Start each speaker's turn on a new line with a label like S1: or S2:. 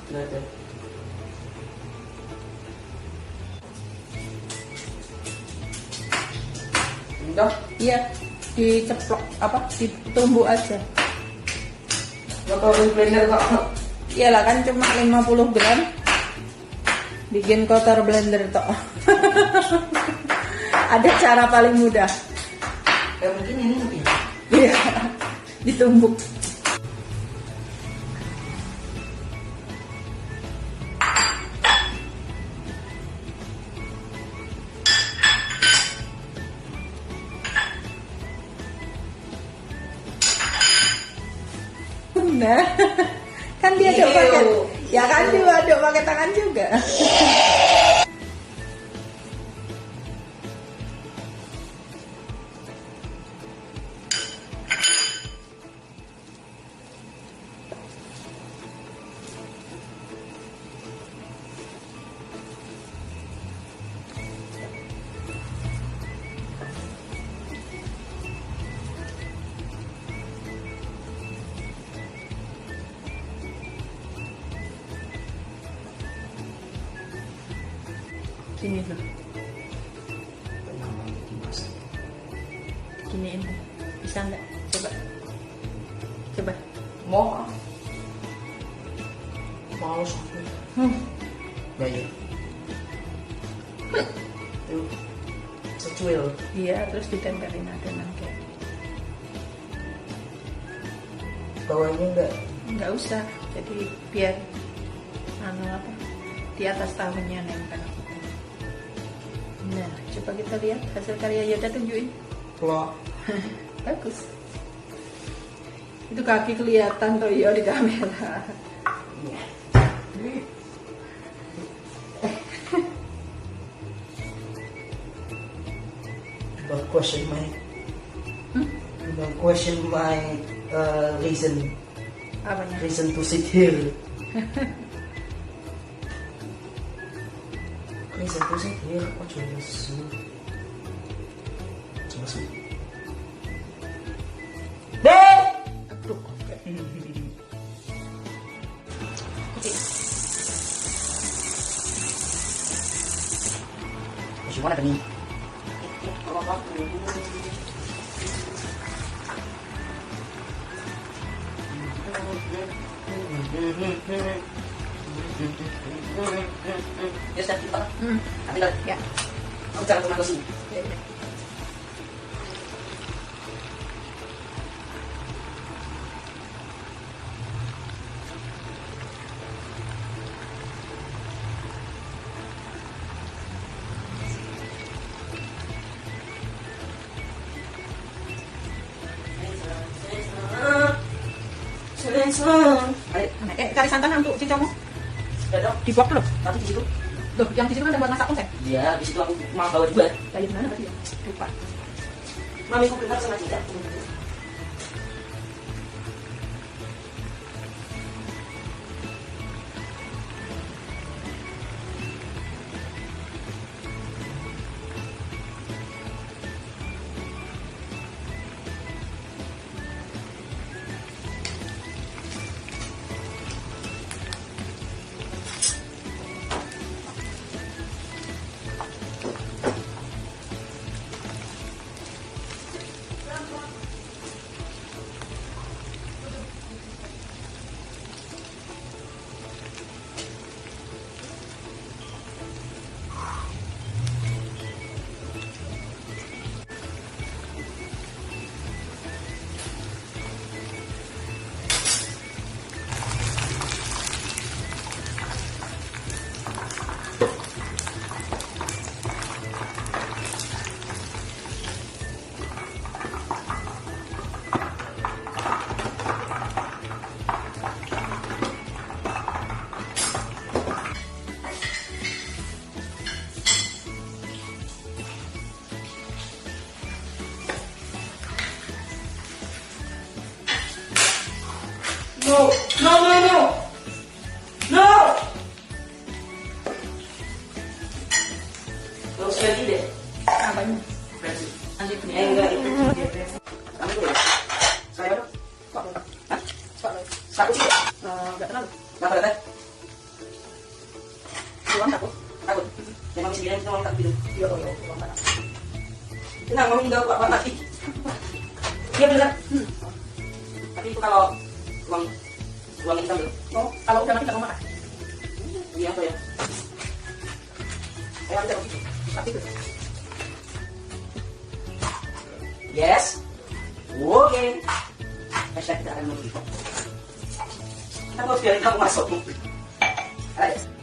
S1: Nggak ada. Udah?
S2: Iya, diceplok apa? Ditumbuk aja.
S1: Nggak tahu blender kok.
S2: Iyalah kan cuma 50 gram. Bikin kotor blender tok. Ada cara paling mudah.
S1: Ya mungkin ini mungkin.
S2: Iya, ditumbuk. Nah, kan dia aduk pakai, ya kan dia aduk pakai tangan juga. Gini loh. Giniin. Bisa nggak? Coba. Coba.
S1: Mau? Males aku. Ya ya. Tuh. Secuil.
S2: Iya, terus ditempelin adonan kayak.
S1: Bawahnya
S2: Nggak usah. Jadi biar apa? Di atas tahunya nempel. Nah, coba kita lihat hasil karya Yoda, tunjukin.
S1: Plok.
S2: Bagus. Itu kaki kelihatan tuh ya di kamera.
S1: Iya. Don't question my don't question my reason
S2: Apanya?
S1: to sit here. Reason to sit here. Apa coba sih? Coba sih. Deh.
S2: Aduh. Oke.
S1: Masih mana tadi? Ya sudah kita. Ambil.
S2: Ya.
S1: Aku cara tomat sini.
S2: Ya, ya. Cari santan untuk cincongmu.
S1: Sudah dong.
S2: Dibuat loh.
S1: Nanti di situ.
S2: Loh, yang di situ kan ada buat masak konsep.
S1: Iya, di situ aku mau bawa juga.
S2: Dari mana tadi ya? Lupa.
S1: Mami aku kenal sama tidak. No, no, no, no. No. Terus ganti deh.
S2: Apanya?
S1: Versi.
S2: Nanti beli.
S1: Enggak itu. Kamu tuh ya. Saya dong.
S2: Kok? Hah? Kok?
S1: Satu sih.
S2: Enggak terlalu.
S1: Nggak pada teh.
S3: mau minta video. Iya, uang mana? Tenang, mau minta apa lagi? Iya benar. Tapi itu kalau uang hitam dulu.
S2: Oh, kalau udah mati nggak mau makan.
S3: Iya apa ya? Ayo kita begitu.
S2: Tapi itu.
S3: Yes. Oke. Hashtag kita akan menuju. Kita harus biarin kamu masuk. Ayo.